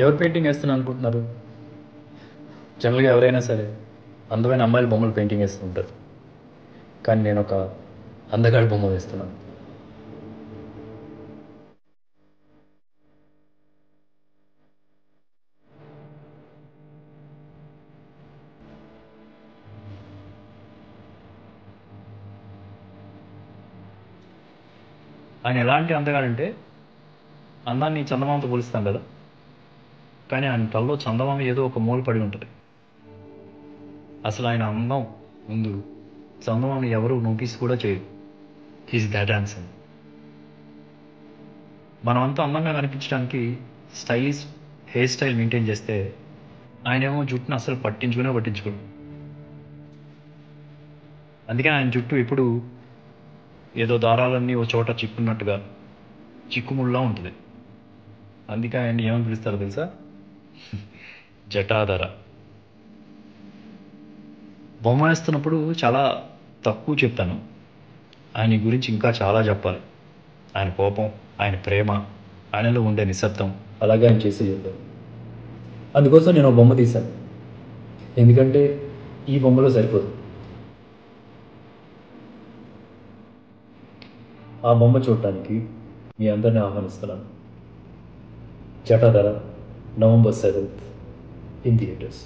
ఎవరు పెయింటింగ్ వేస్తున్నాను అనుకుంటున్నారు? జనరల్గా ఎవరైనా సరే అందమైన అమ్మాయిల బొమ్మలు పెయింటింగ్ వేస్తుంటారు, కానీ నేను ఒక అందగాడి బొమ్మ వేస్తున్నాను. ఆయన ఎలాంటి అందగాడంటే, అందాన్ని చందమామతో పోలుస్తాం కదా, కానీ ఆయన తలలో చందమామ ఏదో ఒక మూల పడి ఉంటుంది. అసలు ఆయన అందం ముందు చందమామని ఎవరు నోటీస్ కూడా చేయరు. He's that handsome. మనమంతా అందంగా కనిపించడానికి స్టైలిష్ హెయిర్ స్టైల్ మెయింటైన్ చేస్తే, ఆయనేమో జుట్టును అసలు పట్టించుకోడు. అందుకే ఆయన జుట్టు ఎప్పుడు ఏదో దారాలన్నీ ఓ చోట చిక్కున్నట్టుగా చిక్కుముళ్ళలా ఉంటుంది. అందుకే ఆయన ఏమని పిలుస్తారో తెలుసా? జటాధర. బొమ్మ వేస్తున్నప్పుడు చాలా తక్కువ చెప్తాను. ఆయన గురించి ఇంకా చాలా చెప్పాలి. ఆయన కోపం, ఆయన ప్రేమ, ఆయనలో ఉండే నిశ్శబ్దం, అలాగే ఆయన చేసే చెప్తాను. అందుకోసం నేను ఒక బొమ్మ తీశాను, ఎందుకంటే ఈ బొమ్మలో సరిపోదు. ఆ బొమ్మ చూడటానికి మీ అందరిని ఆహ్వానిస్తున్నాను. Jatadhara, November 7th in theaters.